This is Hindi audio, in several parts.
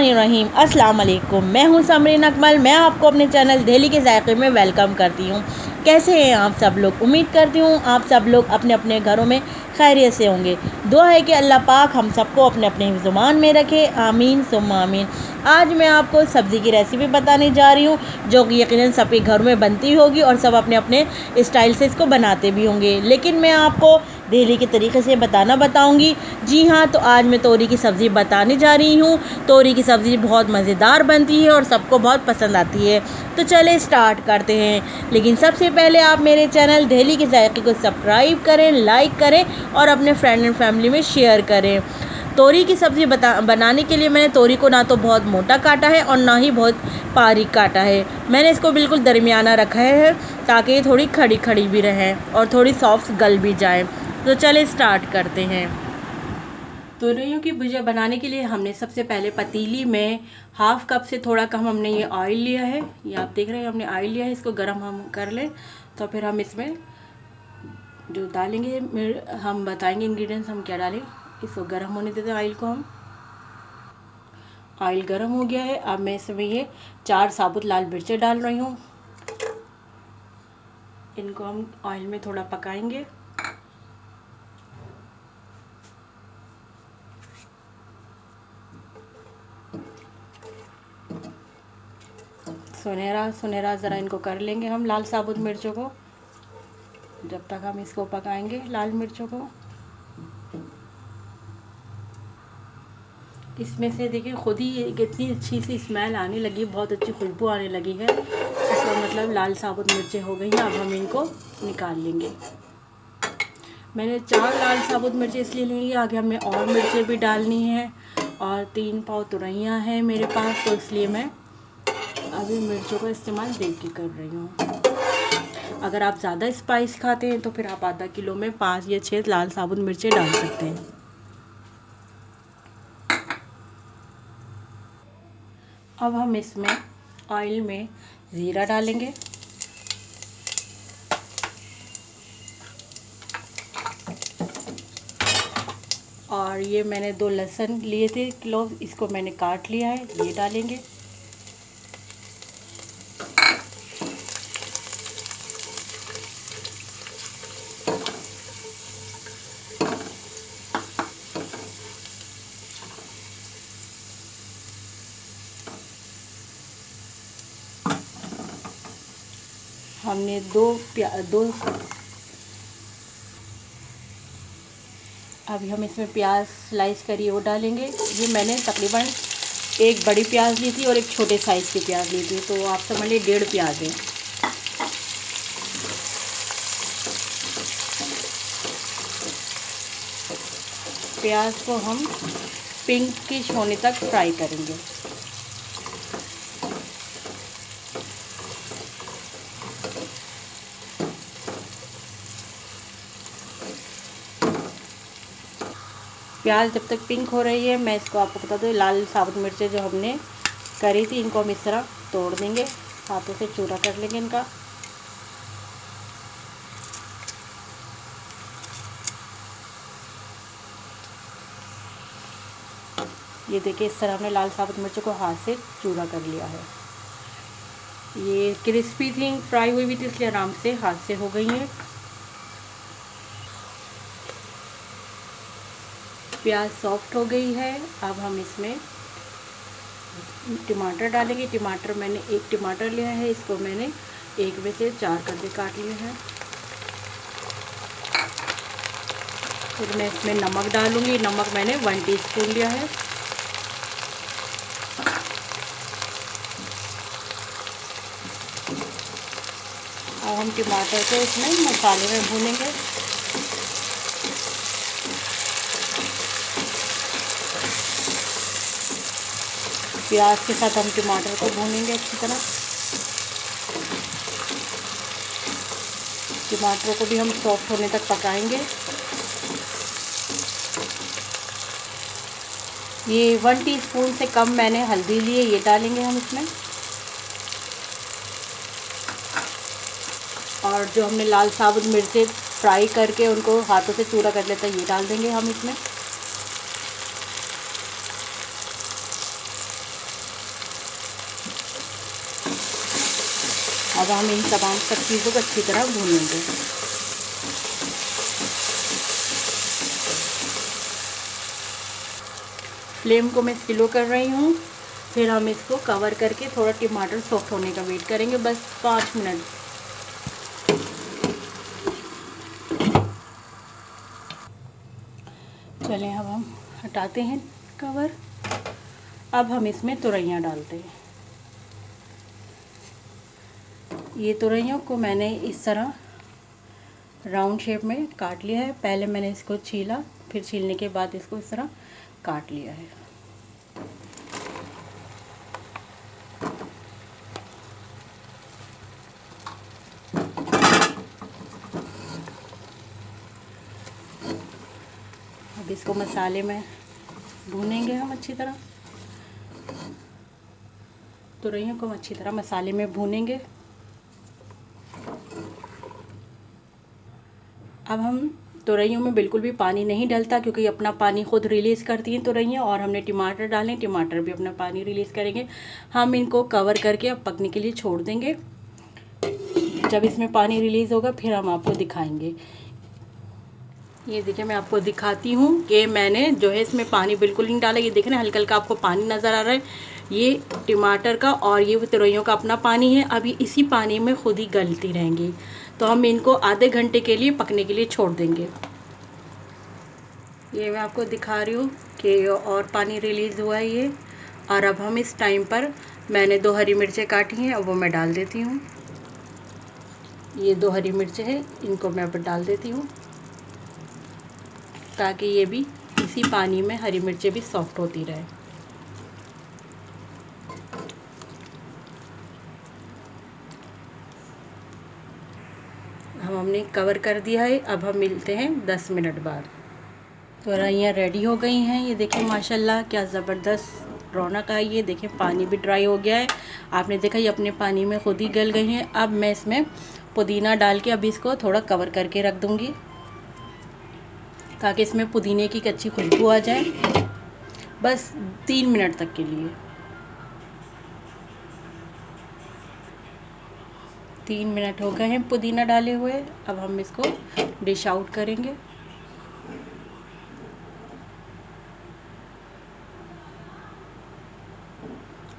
बिस्मिल्लाहिर्रहमानिर्रहीम। अस्सलाम वालेकुम। मैं हूं समरीन अकमल। मैं आपको अपने चैनल दिल्ली के जायके में वेलकम करती हूं। कैसे हैं आप सब लोग? उम्मीद करती हूं आप सब लोग अपने अपने घरों में खैरियत से होंगे। दुआ है कि अल्लाह पाक हम सबको अपने अपने ज़ुबान में रखे। आमीन सुम्मा आमीन। आज मैं आपको सब्ज़ी की रेसिपी बताने जा रही हूँ, जो कि यकीनन सबके घर में बनती होगी और सब अपने अपने स्टाइल से इसको बनाते भी होंगे, लेकिन मैं आपको दिल्ली के तरीके से बताऊंगी। जी हाँ, तो आज मैं तोरी की सब्ज़ी बताने जा रही हूँ। तोरी की सब्ज़ी बहुत मज़ेदार बनती है और सबको बहुत पसंद आती है। तो चले स्टार्ट करते हैं। लेकिन सबसे पहले आप मेरे चैनल दिल्ली के जायके को सब्सक्राइब करें, लाइक करें और अपने फ्रेंड एंड फैमिली में शेयर करें। तोरी की सब्ज़ी बनाने के लिए मैंने तोरी को ना तो बहुत मोटा काटा है और ना ही बहुत बारीक काटा है। मैंने इसको बिल्कुल दरमियाना रखा है ताकि ये थोड़ी खड़ी खड़ी भी रहे और थोड़ी सॉफ्ट गल भी जाए। तो चले स्टार्ट करते हैं। तोरियों की भुजिया बनाने के लिए हमने सबसे पहले पतीली में हाफ कप से थोड़ा कम हमने ये ऑयल लिया है। ये आप देख रहे हैं, हमने ऑयल लिया है। इसको गर्म हम कर लें तो फिर हम इसमें जो डालेंगे, हम बताएंगे इंग्रेडिएंट्स हम क्या डालें। इसको गर्म होने देते हैं ऑयल को हम। ऑयल गर्म हो गया है। अब मैं इसमें ये 4 साबुत लाल मिर्चें डाल रही हूँ। इनको हम ऑयल में थोड़ा पकाएंगे। सुनहरा सुनहरा ज़रा इनको कर लेंगे हम, लाल साबुत मिर्चों को। जब तक हम इसको पकाएंगे लाल मिर्चों को, इसमें से देखिए खुद ही कितनी अच्छी सी स्मेल आने लगी, बहुत अच्छी खुशबू आने लगी है। इसका मतलब लाल साबुत मिर्चें हो गई हैं। अब हम इनको निकाल लेंगे। मैंने 4 लाल साबुत मिर्चें इसलिए ली, आगे हमें और मिर्चें भी डालनी है और 3 पाव तुरैया हैं मेरे पास, तो इसलिए मैं अभी मिर्चों का इस्तेमाल देख के कर रही हूँ। अगर आप ज़्यादा स्पाइस खाते हैं तो फिर आप आधा किलो में 5 या 6 लाल साबुत मिर्चें डाल सकते हैं। अब हम इसमें ऑयल में ज़ीरा डालेंगे, और ये मैंने 2 लहसुन लिए थे किलो, इसको मैंने काट लिया है, ये डालेंगे। हमने दो अभी हम इसमें प्याज स्लाइस करी वो डालेंगे। ये मैंने तकरीबन एक बड़ी प्याज ली थी और एक छोटे साइज़ की प्याज ली थी, तो आप समझ लीजिए 1.5 प्याज है। प्याज को हम पिंकिश होने तक फ्राई करेंगे। प्याज जब तक पिंक हो रही है, मैं इसको आपको बता दूँ, लाल साबुत मिर्चें जो हमने करी थी इनको हम इस तरह तोड़ देंगे, हाथों से चूरा कर लेंगे इनका। ये देखिए, इस तरह हमने लाल साबुत मिर्चों को हाथ से चूरा कर लिया है। ये क्रिस्पी थी, फ्राई हुई भी थी, इसलिए आराम से हाथ से हो गई है। प्याज सॉफ्ट हो गई है। अब हम इसमें टमाटर डालेंगे। टमाटर मैंने 1 टमाटर लिया है, इसको मैंने 1 में से 4 करके काट लिए हैं। फिर मैं इसमें नमक डालूँगी। नमक मैंने 1 टीस्पून लिया है। अब हम टमाटर को इसमें मसाले में भूनेंगे। प्याज के साथ हम टमाटर को भूनेंगे अच्छी तरह। टमाटरों को भी हम सॉफ्ट होने तक पकाएंगे। ये 1 टीस्पून से कम मैंने हल्दी ली है, ये डालेंगे हम इसमें। और जो हमने लाल साबुत मिर्चें फ्राई करके उनको हाथों से चूरा कर लेते हैं, ये डाल देंगे हम इसमें। अब हम इन तमाम सब चीज़ों को अच्छी तरह भूनेंगे। फ्लेम को मैं स्लो कर रही हूँ। फिर हम इसको कवर करके थोड़ा टमाटर सॉफ्ट होने का वेट करेंगे, बस 5 मिनट। चलें अब हम हटाते हैं कवर। अब हम इसमें तुरैयाँ डालते हैं। ये तुरैयों को मैंने इस तरह राउंड शेप में काट लिया है। पहले मैंने इसको छीला, फिर छीलने के बाद इसको इस तरह काट लिया है। अब इसको मसाले में भूनेंगे हम अच्छी तरह। तुरैयों को हम अच्छी तरह मसाले में भूनेंगे। अब हम तुरैयों में बिल्कुल भी पानी नहीं डलता, क्योंकि अपना पानी खुद रिलीज़ करती हैं तुरैयाँ, और हमने टमाटर डालें, टमाटर भी अपना पानी रिलीज़ करेंगे। हम इनको कवर करके अब पकने के लिए छोड़ देंगे। जब इसमें पानी रिलीज़ होगा फिर हम आपको दिखाएंगे। ये देखिए, मैं आपको दिखाती हूँ कि मैंने जो है इसमें पानी बिल्कुल नहीं डाला। ये देखें ना, हल्का हल्का आपको पानी नज़र आ रहा है। ये टमाटर का और ये तुरैयों का अपना पानी है। अभी इसी पानी में खुद ही गलती रहेंगी, तो हम इनको आधे घंटे के लिए पकने के लिए छोड़ देंगे। ये मैं आपको दिखा रही हूँ कि और पानी रिलीज़ हुआ है ये। और अब हम इस टाइम पर मैंने 2 हरी मिर्चें काटी हैं, अब वो मैं डाल देती हूँ। ये 2 हरी मिर्चें हैं, इनको मैं अब डाल देती हूँ, ताकि ये भी इसी पानी में हरी मिर्चें भी सॉफ्ट होती रहे। हमने कवर कर दिया है। अब हम मिलते हैं 10 मिनट बाद। तुरैयाँ रेडी हो गई हैं। ये देखें माशाल्लाह क्या ज़बरदस्त रौनक आई है। देखें पानी भी ड्राई हो गया है। आपने देखा ये अपने पानी में खुद ही गल गई हैं। अब मैं इसमें पुदीना डाल के अभी इसको थोड़ा कवर करके रख दूँगी, ताकि इसमें पुदीने की कच्ची खुशबू आ जाए, बस 3 मिनट तक के लिए। 3 मिनट हो गए हैं पुदीना डाले हुए। अब हम इसको डिश आउट करेंगे।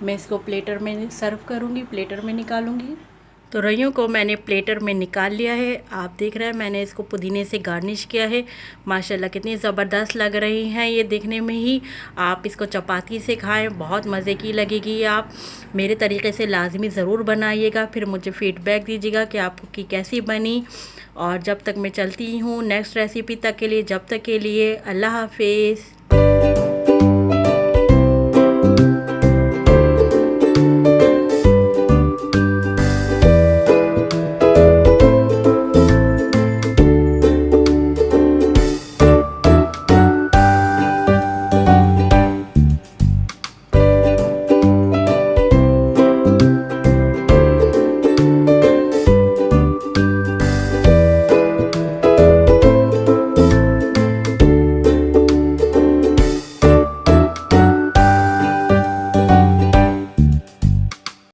मैं इसको प्लेटर में सर्व करूँगी, प्लेटर में निकालूँगी। तुरैयों को मैंने प्लेटर में निकाल लिया है। आप देख रहे हैं मैंने इसको पुदीने से गार्निश किया है। माशाल्लाह कितनी ज़बरदस्त लग रही हैं ये देखने में ही। आप इसको चपाती से खाएं, बहुत मज़े की लगेगी। आप मेरे तरीके से लाजमी ज़रूर बनाइएगा, फिर मुझे फ़ीडबैक दीजिएगा कि आपकी कैसी बनी। और जब तक मैं चलती हूँ नेक्स्ट रेसिपी तक के लिए, जब तक के लिए अल्लाह हाफिज़।